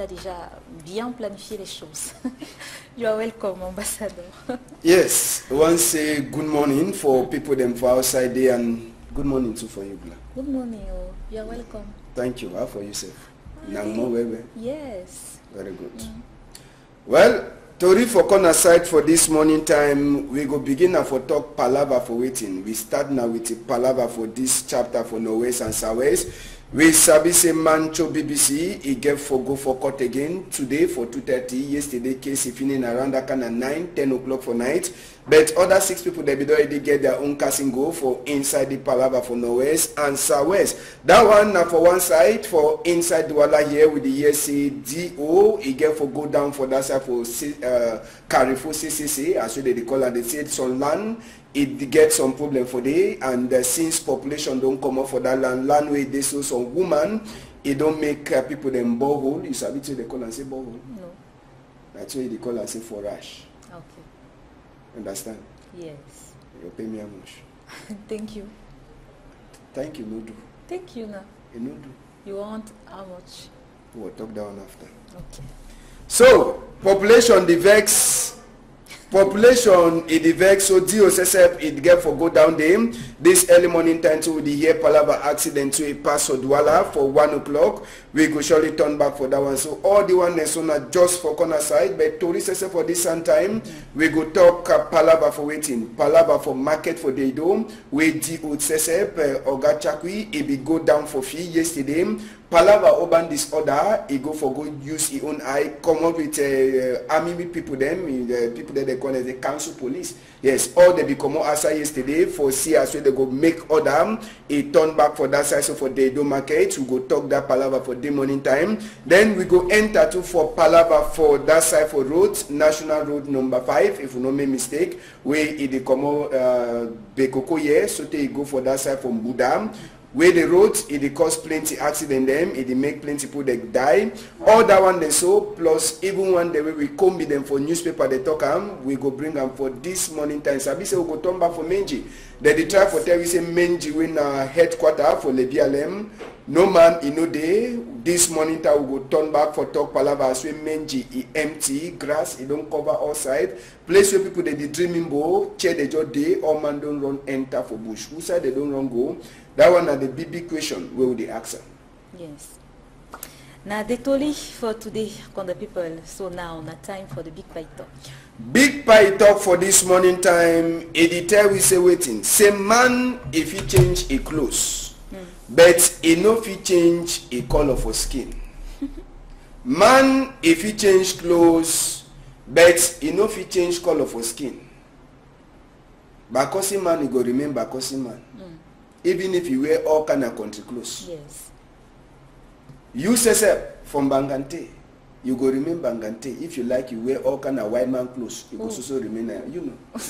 il a déjà bien planifié les choses. You are welcome, ambassador. Yes, I want to say good morning for people them for outside there, and good morning too for you, Bla. Good morning, oh. You are welcome. Thank you. How for yourself? Yes. Very good. Well, Tori for corner side for this morning time, we go begin now for talk palaver for waiting. We start now with the palaver for this chapter for Norwest and Southwest. We sabi say Mancho BBC, he get for go for court again today for 2:30. Yesterday case he finished around that kind of 9, 10 o'clock for night. But other 6 people they be already get their own casting go for inside the palaver for Norwest and Southwest. That one now for one side for inside the wala here with the DO. He get for go down for that side for Carrefour CCC as well they call it. They say some land. It gets some problem for day, and since population don't come up for that land where they so some woman, it don't make people them borehole. You sabi what they call and say borehole? No. That's why they call and say forage. Okay. Understand? Yes. You pay me how much? Thank you. Thank you, no do. Thank you, now. You no do. You want how much? We'll talk down after. Okay. So, population the vex. Population it the vex, so DOSSF it get for go down there. This early morning time to the here Palava accident to a pass or Douala for 1 o'clock. We go surely turn back for that one. So all the one is not just for corner side, but Tori SSF for this same time, we go talk Palava for waiting, Palava for market for the dome, we DOSSF Oga Chakwi, it be go down for fee yesterday. Palava open this order, he go for go use his own eye, come up with army people them, the people that they call as the council police. Yes, all they become outside yesterday for see as well they go make order, he turn back for that side, so for the do market, we go talk that Palava for the morning time. Then we go enter to for Palava for that side for road, National Road number 5, if you no make mistake, where it come Bekoko here, so they go for that side from Buddha. Where the road, it cause plenty accident them, it make plenty people that die. All that one they so, plus even one day we come with them for newspaper they talk we go bring them for this morning time. Sabi say we go turn back for Menji. Then they try for tell we say Menji win headquarter for the BLM. No man in no day. This morning time we go turn back for talk palava as we Menji empty, grass, it don't cover all side. Place where people they dreaming bow, chair they just day, all man don't run enter for bush. Who side they don't run go? That one are the big question where would they answer? Yes. Now they told you for today on the people, so now na time for the big pie talk. Big pie talk for this morning time. Editor we say waiting. Say man if he change a clothes, but he no fit change a color for skin. Man if he change clothes, but he no fit change color for skin. Bakosi man he go remain Bakosi man. Even if you wear all kind of country clothes. Yes. You say from Bangante, you go remain Bangante. If you like, you wear all kind of white man clothes. You go also remain, you know.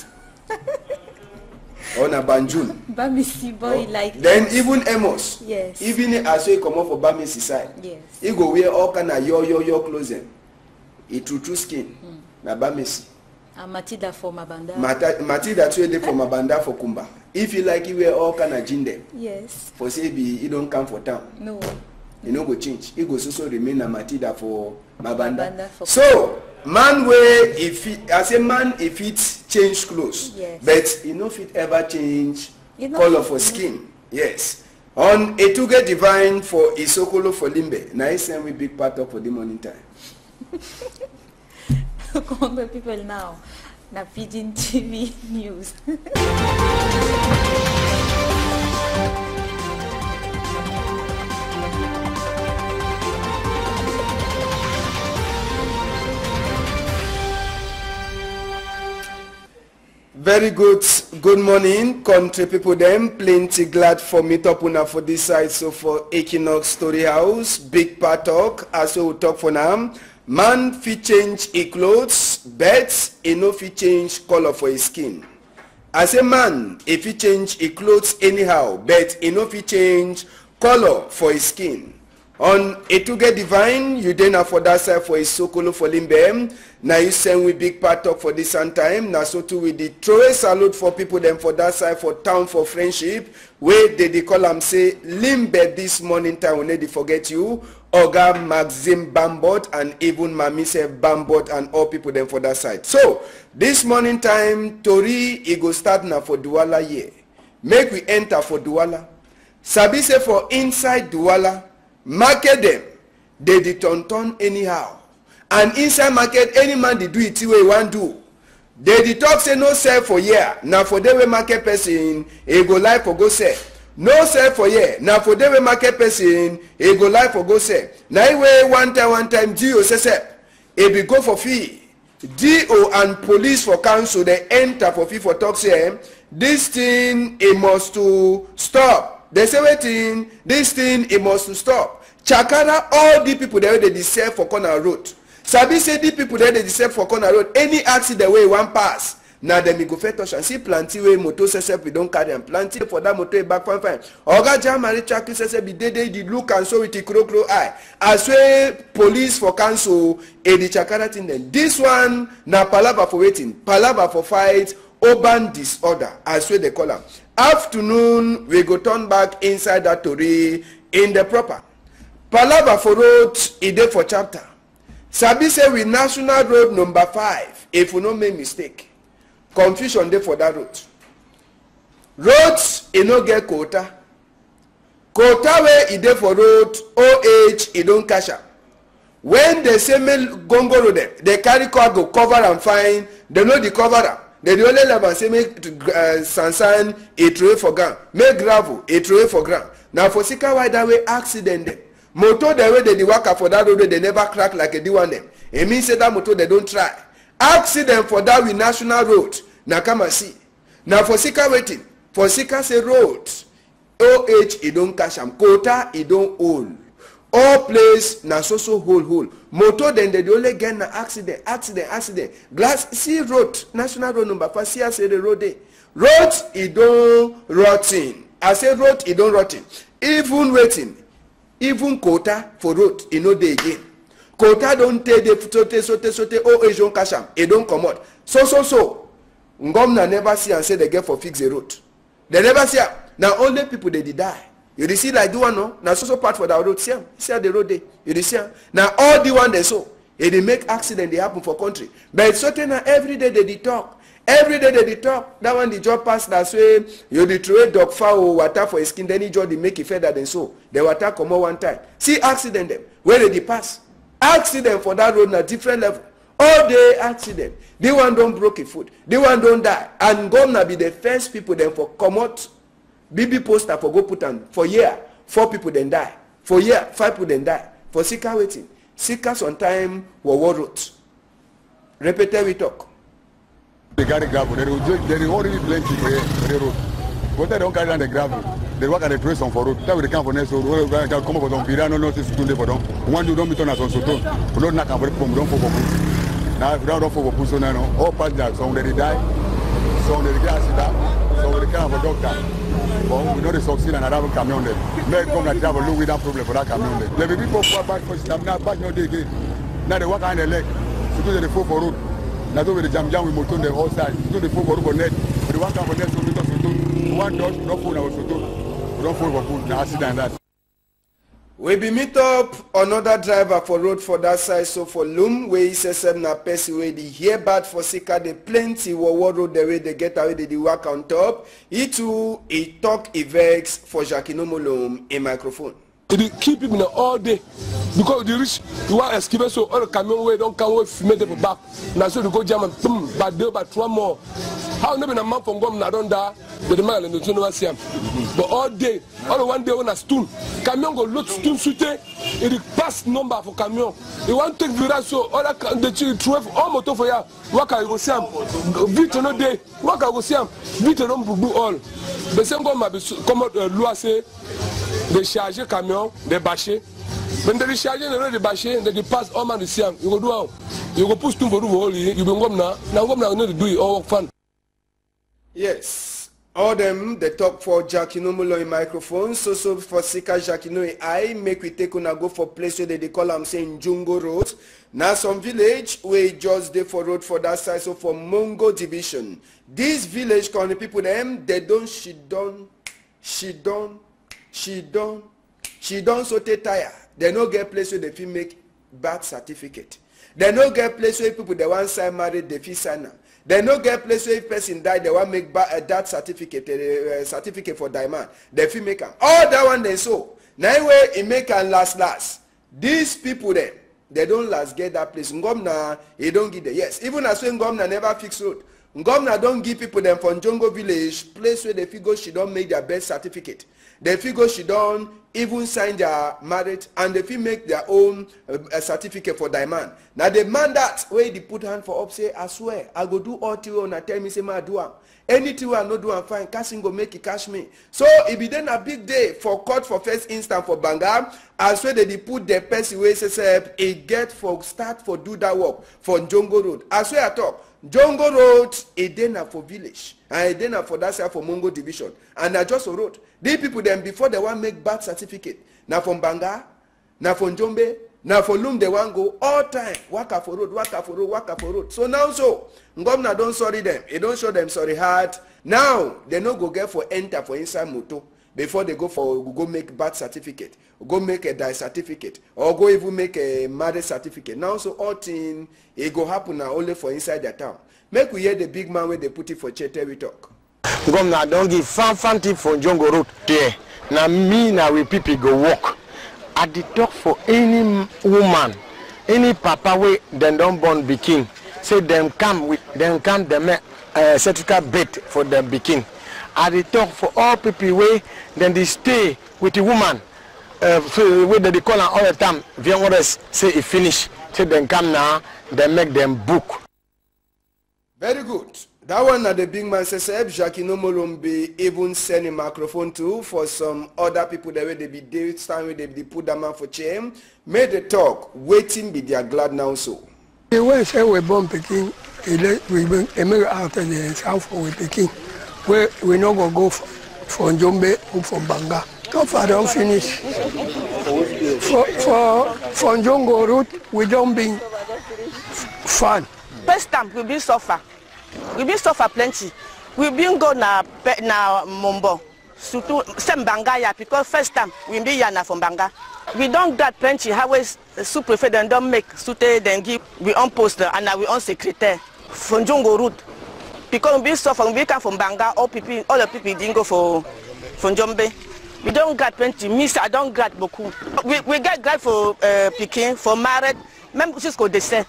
On a Banjul. Bamisi boy like. Then even Amos. Yes. Even as we come up for Bamisi side. Yes. You go wear all kind of your clothing. It true skin. Na Bamisi. Matida for Mabanda. Matida too for Mabanda for Kumba. If you like, you wear all kind of gin them. Yes. For say you don't come for town. No. You no go change. It goes also remain a Matida for Mabanda. For so man way if it, as a man if it change clothes, yes. But you know fit ever change color for skin. Yes. On a Etuge divine for Isokolo for Limbe. Nice and we big part of for the morning time. Come on people now. Na PIDGIN TV News. Very good morning country people them, plenty glad for meet up una for this side. So for Equinoxe Story House, big part talk, as we talk for now. Man fit change his clothes, but he no fit change color for his skin. As a man, if he change his clothes anyhow, but he no fit change color for his skin. On Etuge Divine, you then for that side for his Sokolo for Limbe. Now you send with big part talk for this time. Now so too with the throw a salute for people them for that side for town for friendship. Where they call them say Limbe this morning time when they forget you. Oga Maxim Bambot, and even Mamise Bambot, and all people then for that side. So this morning time, Tori, it go start now for Douala here. Make we enter for Douala. Sabi say for inside Douala, market them, they di turn anyhow. And inside market, any man they do it the way he want do. They di talk say no sell for year. Now for them we market person, he go live for go sell. No sell for year. Now for them we market person, he go live for go sell. Now way one time GO say he be go for fee. DO and police for council they enter for fee for talk say this thing it must to stop. They say waiting, this thing it must to stop. Chakara all the people there they deserve for corner road. Sabi say the people there they deserve for corner road. Any accident way one pass. Now them go fair touch and see plenty way motor sesep we don't carry and plenty for that motor back fine. Oga jam and chaki sesep be the look and so with the crow eye. As way police for council a the chakara thing then. This one na palava for waiting, palava for fight, urban disorder as way they call them. Afternoon we go turn back inside that Tori in the proper. Palava for road e dey for chapter. Sabi say we national road number 5 if we no make mistake. Confusion dey for that road. Roads e no get quota. Quota wey e dey for road OH e don cash am. When they say make gongoro dem, they carry car go cover and fine, they no dey cover am. They the only level say make sansan e throw for ground, make gravel e throw for ground. Now for sika why that way accident dem. Motor the way they work for that road they never crack like a D1 them. It means say that motor they don't try. Accident for that with national road. Now come and see. Now for Sika waiting. For Sika say road. OH it don't cash am. Quota it don't hold. All place na so hole. Motor then they only get na accident. Glass see road. National road number 5. See I say the road day. Road it don't rotten. I say road it don't rotten. Even waiting. Even quota for road, e no dey again. Quota don't take the sote, oh, don't cash am, e don't come out. So. Ngomna never see and say they get for fix the road. They never see am. Now only people they die. You dey see like do one no? Now so part for that road. See am. See the road dey. You dey see am. Now all the one they so, e dey make accident they happen for country. But certain every day they talk. Every day they talk. That one the job pass that way. You dey throw dog fowl water for his skin. Then he job they make it feather than so. The water come out one time. See accident them. Where they pass. Accident for that road na different level. All day accident. The one don't broke a foot. The one don't die. And gonna be the first people then for come out. BB poster for go put on. For year 4 people then die. For year 5 people then die. For Sika waiting. Sika sometime war road. Repeated we talk. They carry gravel. There is already plenty for the road. But they don't carry down the gravel. They work at the trace on for road. That will come for next road. They come up for some Pirano, no system today for them. One do don't be turned as on Soto. We don't knock on the pump, don't for push. Now if we don't for push, so now all passengers, some they die, some they get accident, some they come for doctor. But we know they succeed and I have a camion there. May come and travel look without problem for that camion there. There be people who are back for stamina, back no day again. Now they walk on the leg. So they fall for road. Now do with the jam with motor on the whole side. Do the fall for road for net. But the one come for net so we don't do. One dodge, don't fall now so do. Don't fall for food. Now accident that. We be meet up another driver for road for that side. So for Loom, where he says na person where they hear bad for Sika, they plenty war road the way they get away, they work on top. He too, he talk vex for Jakinomolom in microphone. They keep people all day because they reach you want escape so all the camion way don't come with made them back. Now so they go jam and boom, but they but 1 more. How never a man from Gom na don't die with the man and the never see him. But all day, all one day on a stool, camion go load stool suite. It pass number for camion. They want to take virage so all the 12 all motor for ya. Work I go see him. Vite no day. Work I go see him. Vite don't do all. The same go ma come out loi say. They charge camion, they bâcher. When they charge, they bâcher, they pass all man the same. You go do how? You go push to the wall. You be gom now. Now gom now need to do it all fun. Yes, all them they talk for Jakinomolo in microphone. So for Sika Jakino I make we take on a go for place where they call them saying Jungo Road. Now some village we just there for road for that side. So for Mongo division, this village kind of people them they don't she done so they tire. they no get place where they fit make birth certificate. They no get place where people they want sign married they fit sign am. They no get place where if person die they want make that certificate certificate for diamond. They fit make am. All that one they so. Now way it make am last. These people there, they don't last get that place. Ngomna, he don't give the yes. Even as when Ngomna never fix road. Ngomna don't give people them from Jongo village place where they figure she don't make their birth certificate. They figure she don't even sign their marriage and they feel make their own certificate for diamond. Now the man that way they put hand for up say, I swear, I go do all till and tell me say ma do am. Anything I no do am fine, casting go make it cash me. So it be then a big day for court for first instance for Banga. As well they put the person where say a get for start for do that work for Jongo Road. As well I talk. Jongo Road, a dena for village, and a dena for that side for Mongo division, and I just a road. These people then before they want make birth certificate, now from Banga, now from Jombe, now for Lum they want go all time waka for road, waka for road, waka for road. So now Ngomna don't sorry them, it don't show them sorry hard. Now they no go get for enter for inside moto before they go make birth certificate, go make a die certificate, or go even make a marriage certificate. Now so all thing it go happen now only for inside their town. Make we hear the big man where they put it for Chete we talk. Governor don't give fan tip for Jongo Road there. Now me now we people go walk. I did talk for any woman, any papa way then don't born bikin. Say them come them make certificate bed for them bikin. I did talk for all people way then they stay with the woman. So where they call her all the time. Viewers say it finish. Say them come now, they make them book. Very good. That one at the big man says Jackie Nomolombe even send a microphone to for some other people that way they be there time where they be put them man for chain. Made the talk, waiting be their glad now so. The way say we born Peking, we make after the south for we Peking. Where we not gonna go for Jombe or from Banga. So far don't finish. For Jongo Road, we don't be fun. First time we be suffer. We be suffer plenty. We been go na Mombo. Some Banga because first time we be yana from Banga. We don't get plenty. How is super prefer then don't make sute then give we on poster and now we on secretary from Jongo Road. Because we suffer we come from Banga, all the people didn't go for Jombe. We don't get plenty. Miss I don't get beaucoup. We get guy for Peking for married. Même jusqu'au décès.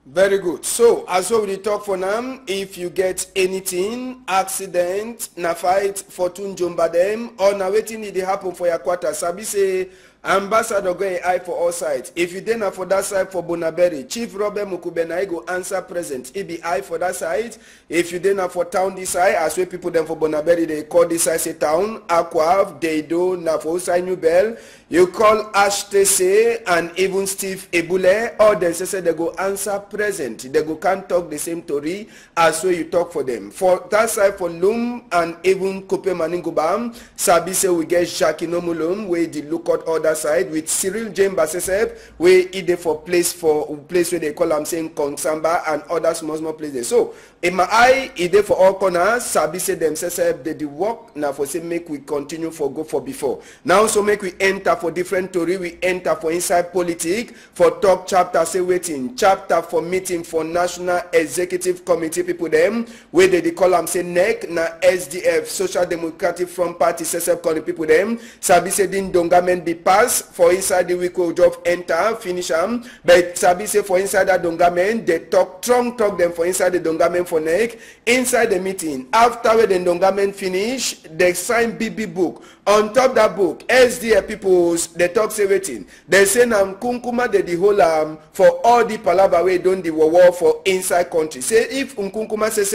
Very good. So, as we talk for now, if you get anything, accident, na fight, fortune jumba them, or na waiting it happen for your quarter, sabi say, ambassador going eye for all sides. If you didn't for that side for Bonaberi, Chief Robert Mukubena go answer present. It be eye for that side. If you didn't for town this side, as we people them for Bonaberi, they call this side say town, Aquav, Deido, na for Osai New Bell. You call Ash Tese and even Steve Ebule, or they say they go answer present. They go can't talk the same story as where you talk for them. For that side for Lum and even Kope Maningubam, Sabi say we get Jackie Nomulum, where the lookout order side with Cyril James Basesep, where either for place where they call I'm saying Kongsamba and other small places. So in my eye, either for all corners, Sabi say themselves they the work now for say make we continue for go for before. Now so make we enter for different story, we enter for inside politics, for talk chapter say waiting, chapter for meeting for National Executive Committee people them, where they call them say NEC, na SDF, Social Democratic Front Party, SSF calling people them, Sabi say din dongamen be pass, for inside the week we job enter, finish them, but Sabi say for inside that dongamen, they talk them for inside the dongamen for NEC, inside the meeting, after when the dongamen finish, they sign BB book, on top that book, SDF people they talk say waiting. They say nam kunkuma the whole for all the palava way don the war for inside country. Say if kunkuma says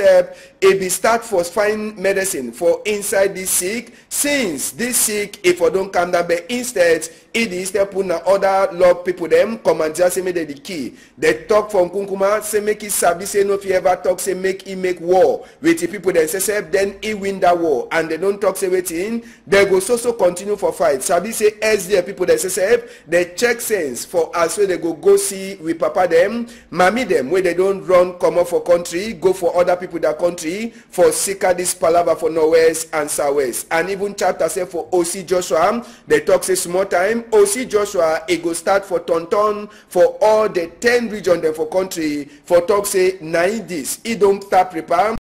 it be start for find medicine for inside this sick, since this sick if I don't come down, but instead it is they put na other law people them come and just say me the key. They talk from kunkuma say make it sabi say no if you ever talk say make he make war with the people that say then he win that war and they don't talk say waiting. They go so continue for fight. Sabi say SDF people that say they check sense for as well they go see with papa them, mommy them where they don't run come up for country, go for other people that country for seeker this palava for northwest and southwest. And even chapter say for OC Joshua, they talk say small time them, OC Joshua, it go start for Tonton for all the 10 regions there for country for talk say 90s. It don't start prepare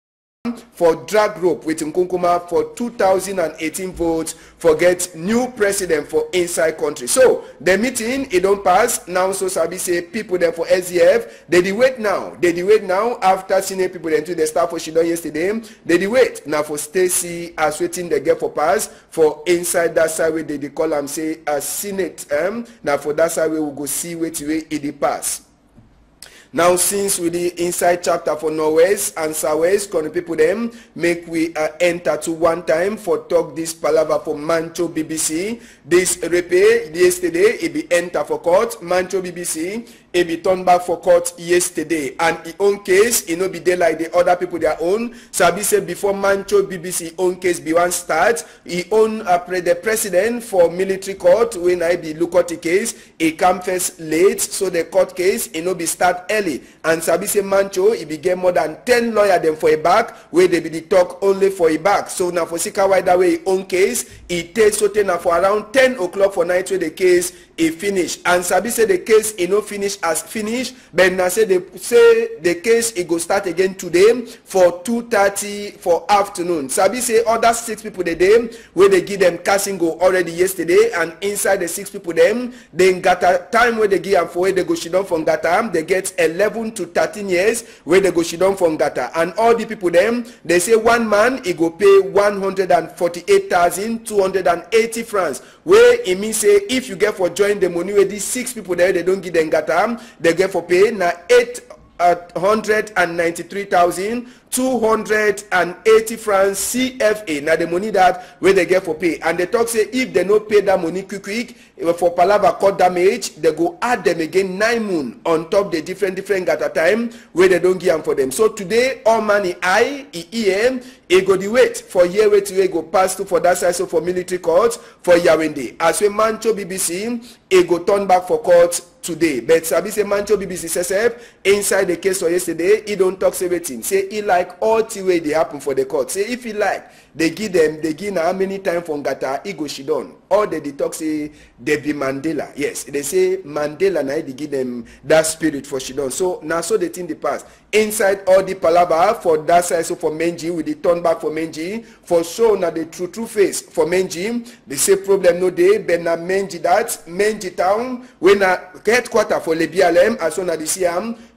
for drag rope with Nkunkuma for 2018 votes for get new president for inside country. So the meeting it don't pass now. So Sabi say people there for SDF they wait now. They wait now after senior people into the staff for Shidon yesterday. They wait now for Stacy as waiting they get for pass for inside that side where they call them say a Senate. Now for that side we will go see wait it pass. Now, since we the inside chapter for Norwest and Southwest, can people them make we enter to one time for talk this palaver for Mancho BBC. This repair yesterday it be enter for court. Mancho BBC it be turned back for court yesterday, and in own case it no be there like the other people their own. Sabi said before Mancho BBC own case be one start. He own the president for military court when I be look at the case. It come first late, so the court case it no be start early. And Sabi say Mancho he be get more than 10 lawyers them for a back where they be the talk only for a back. So now for Sika wide away own case it takes so now for around 10 o'clock for night where the case it finish. And Sabi say the case it no finish as finished, but now say the case it go start again today for 2:30 for afternoon. Sabi say other 6 people the day where they give them casting go already yesterday, and inside the 6 people them they got a time where they give them for where they go shidon from Gata. They get 11 to 13 years where they go shidon from Gata, and all the people them they say one man he go pay 148,280 francs. Where it means say if you get for join the money where these 6 people there they don't give them Gata, they get for pay now 893,280 francs CFA. Now the money that where they get for pay, and they talk say if they no pay that money quick for palava court damage, they go add them again 9 moon on top the different Gata time where they don't give them for them. So today all money EM it go the wait for year wait to go pass to for that side, so for military court for Yawende. As we Mancho BBC it go turn back for court today. But Sabi say Mancho BBC says inside the case for yesterday he don't talk everything. Say he like all the way they happen for the court. Say if he like they give how many time from Gata he go shidon. Or they talk say they be Mandela. Yes, they say Mandela now they give them that spirit for shidon. So now so the thing the past inside all the palava for that side, so for Menji with the turn back for Menji for show now the true face for Menji. They say problem no day, but now Menji that Menji town when a headquarter for Lebialem as soon as they see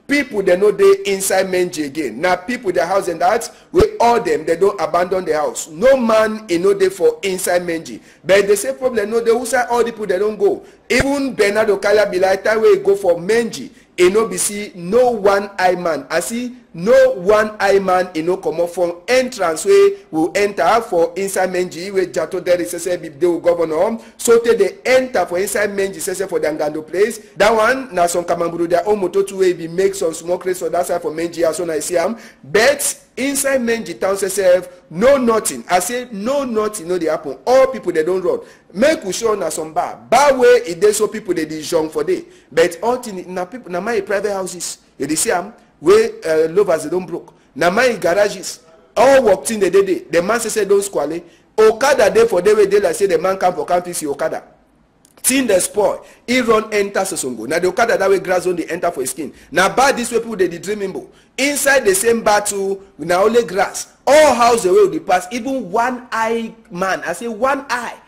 people they know they inside Menji again. Now people the house and that we all them they don't abandon the house. No man in no day for inside Menji. But they say problem no they outside all the people they don't go. Even Bernardo Kala be like that way go for Menji. In OBC no one eye man. I see no one eye man in no come up from entrance way will enter for inside Menji where Jato there is a big governor. So they enter for inside Menji for the Ngando place. That one now some Kamamburu their own motor to way be make some smoke race for that side for Menji as soon as I see them. But inside Menji town says no nothing. I say no nothing no they happen. All people they don't run. Make we show na some bar way it dey so people they dey young for day. But all thing na people na my private houses you dey see am where lovers they don't broke. Na my garages all walked in the day. The man say don't squally. Okada day for day way they like say the man come for campus see Okada. Tin the spoil. He run enter Sosongo. Now the Okada that way grass on the enter for his skin. Now bad this way people they dreaming bo. Inside the same battle now only grass. All house the way will pass. Even one eye man. I say one eye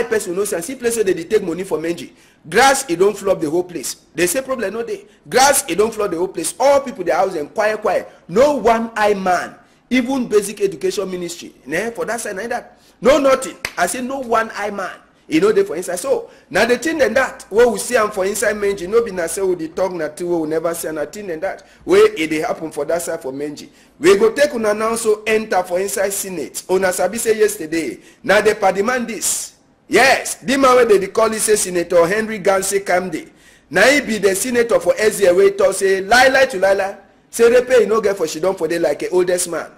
person no sense. See place where they take money for Menji. Grass it don't flop the whole place. They say problem no day. Grass it don't flop the whole place. All people the house and quiet. No one eye man. Even basic education ministry. For that side like that. No nothing. I say no one eye man. You know they for inside. So now the thing than that what we see am for inside Menji no be na say we dey talk na two we never see nothing than that where it dey happen for that side for Menji. We go take una now so enter for inside Senate. Una sabi say yesterday now the PIDGIN this. Yes, the man where they call it say Senator Henry Ganse Kamde. Now he be the senator for SDA way to say lie to lie. Say repair you no get for she done for they like a oldest man.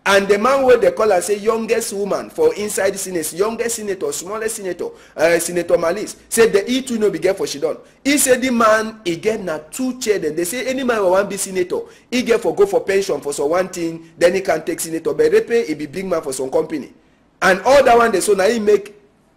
And the man where they call her say youngest woman for inside the Senate, youngest senator, smallest senator, Senator Malis, said the E2 no be get for she done. He said the man he get na 2 chairs. They say any man will want be senator, he get for go for pension for some one thing, then he can take senator. But repay he be big man for some company. And all that one they so now he make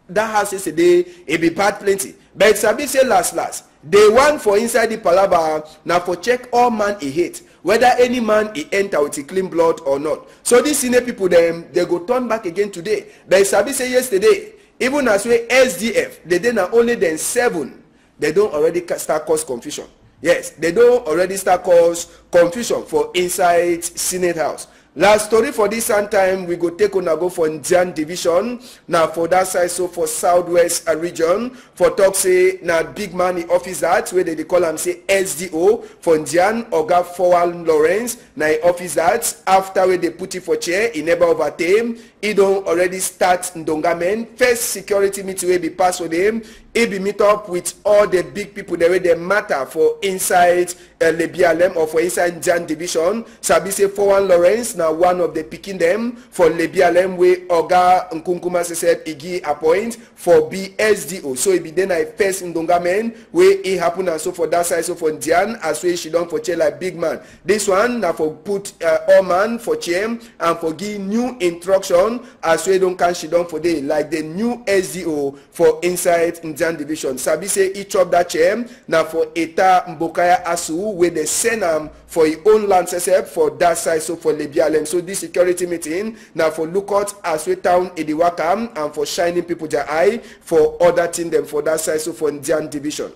that house yesterday it be bad plenty. But sabi say last they want for inside the palava now for check all man he hate, whether any man he enter with a clean blood or not. So these senior people them they go turn back again today. But sabi say yesterday, even as we SDF, they did not only then 7, they don't already start cause confusion. Yes, they don't already start cause confusion for inside Senate House. Last story for this time, we go take on go for Ndian division. Now for that side, so for Southwest region, for talk say now big man in office that where they call him say SDO for Ndian Oga Fowal Lawrence. Now office that after where they put it for chair, he never overtame. He don't already start Ndongamen. First security meeting will be passed with him. He be meet up with all the big people the way they matter for inside Lebialem or for inside Ndian division. Sabi say Fowal Lawrence now one of the picking them for Lebialem where Oga Nkunkuma said Igi appoint for BSDO. So it be then I first Ndongamen where it happen and so for that side so for Ndian as well she done for chair like big man. This one now for put all man for chair and for give new instruction as well don't can she done for day like the new SDO for inside Ndian division. Sabi say each of that chair now for Eta Mbokaya Asu where they send them for his own land except for that side so for Lebialem. So this security meeting now for lookout as we town Ediwakam and for shining people their eye for other thing them for that side so for Ndian division.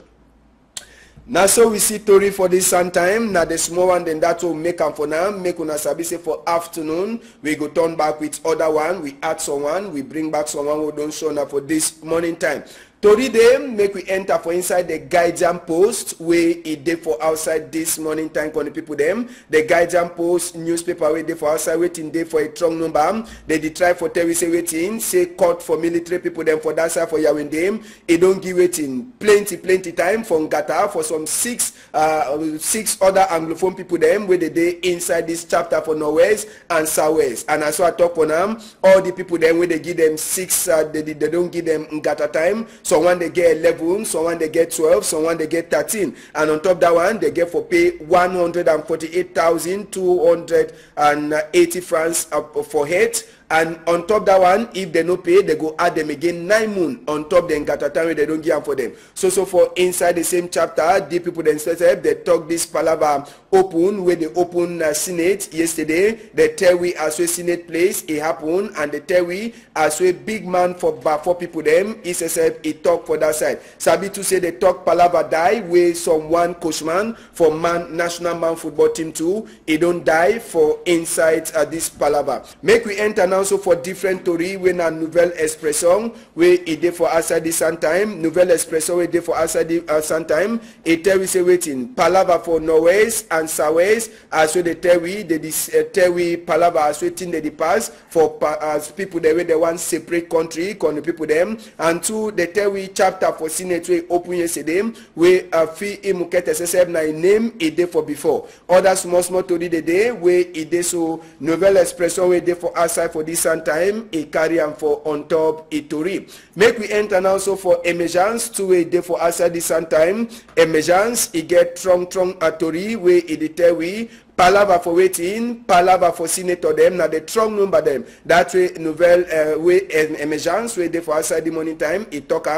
Now so we see Tori for this time. Now the small one then that will make them for now. Make una sabi say for afternoon. We go turn back with other one. We add someone. We bring back someone who don't show now for this morning time. Tori them make we enter for inside the guardian post where it dey for outside this morning time for the people them. The guardian post newspaper where they for outside waiting day for a strong number. They try for tell we say waiting say court for military people them for that side for Yawendem. It don't give waiting plenty time for Ngata for some six other anglophone people them where they dey inside this chapter for Norwest and Southwest. And as I talk for them, all the people them where they give them 6 they don't give them Ngata time. Someone they get 11, someone they get 12, someone they get 13. And on top that one, they get for pay 148,280 francs for head. And on top that one, if they no pay, they go add them again 9 months on top the Ngata time they don't give them for them. So for inside the same chapter, the people themselves they talk this palava open where they open Senate yesterday. They tell we as we Senate place it happened and they tell we as we big man for people them SSF it talk for that side. Sabi to say they talk palava die where someone coachman for national man football team too. It don't die for inside this palava. Make we enter now. Also for different story when a Nouvelle Expression where it dey for outside the sun time. Nouvelle Expression where they for outside the sun time. It tell we say waiting palava for Norwest and Southwest as well they tell we palava as waiting they pass for as people they way they want separate country con the people them and 2 they tell we chapter for Senate we open yesterday where fee imuket SSF na name it dey for before other small story the day where it dey so Nouvelle Expression where they for outside for this time a carry and for on top a Tori. Make we enter now so for emergence 2 a day for outside this time emergence it get strong a Tori where it tell we palava for waiting, palava for senator them. Now the strong number them. That way Nouvelle way emergence where they for outside the morning time. It talk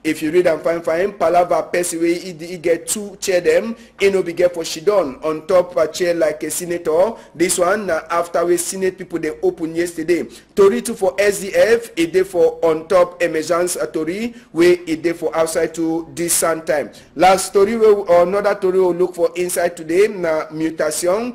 if you read and fine palava person way it get 2 chair them. It no be get for Shidon on top a chair like a senator. This one now after we Senate people they open yesterday. Tori 2 for SDF. It dey for on top emergence a Tori where it dey for outside to this sun time. Last story or another Tori will look for inside today. Now mutation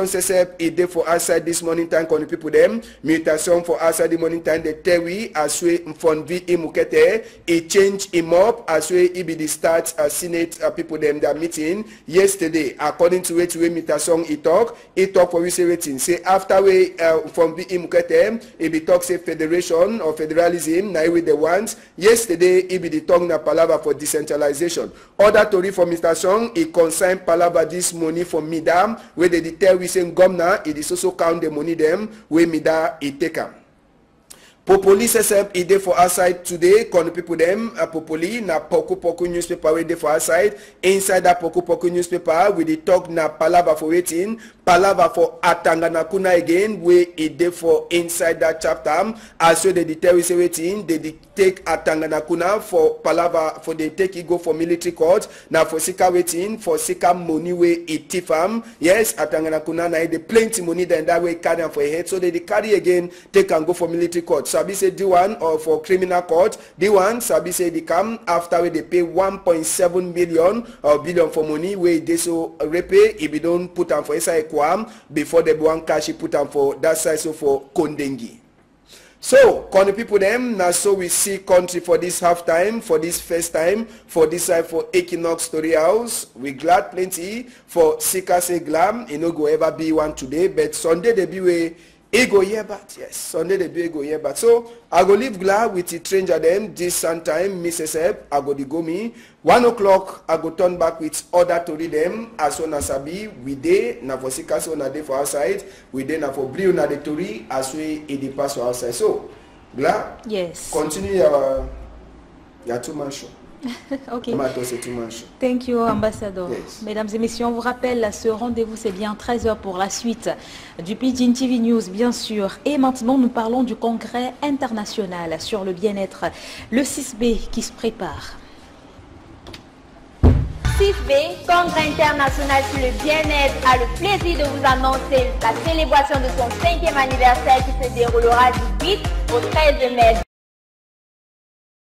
CSF it dey for outside this morning time on the people them. Mutation for outside the morning time they tell we as we from V Imukete it change him up as we it be the start Senate people them their meeting yesterday according to which way mutation it talk for we say waiting say after we from V Imukete it be talk say federation or federalism now with the ones yesterday it be the talk na palava for decentralization. Other Tori for Mr. Song it concern palava this money for Midam where they tell we say governor it is also count the money them where Mida it take am. Popoli SSF it dey for outside today con the people them Popoli na Poku newspaper where they for outside inside that Poku newspaper with the talk na palava for waiting palava for Atanganakuna again, where it dey for inside that chapter. As so they tell we say waiting, they take Atanganakuna for palava for they take it go for military court. Now for Sika waiting for Sika money where it tifam. Yes, Atanganakuna na they plenty money then that way carry for a head. So they carry again, take and go for military court. Sabi say D1 or for criminal court. D1 Sabi say they come after where they pay 1.7 million or billion for money where they so repay if you don't put them for inside Kwam before the one cash put them for that side so for Kondengi. So, country people them, now so we see country for this halftime, for this first time, for this side for Equinoxe Story House. We glad plenty for Sika say glam, it no go ever be one today, but Sunday they be way, it go here but yes, Sunday they be go here but. So, I go live glad with the stranger them, this sometime, Mrs. Eb, I go go me. 1 o'clock, I go turn back with other to read them, as soon as I be, we day, na for Sika so na day for outside, we day na for Brio na the Tori, as we it pass for outside. So, glad? Yes. Continue your two-man show. Ok. Thank you, ambassadeur. Yes. Mesdames et messieurs, on vous rappelle, ce rendez-vous, c'est bien 13h pour la suite du PIDGIN TV News, bien sûr. Et maintenant, nous parlons du congrès international sur le bien-être, le 6B qui se prépare. 6B, Congrès international sur le bien-être, a le plaisir de vous annoncer la célébration de son 5e anniversaire qui se déroulera du 8 au 13 mai.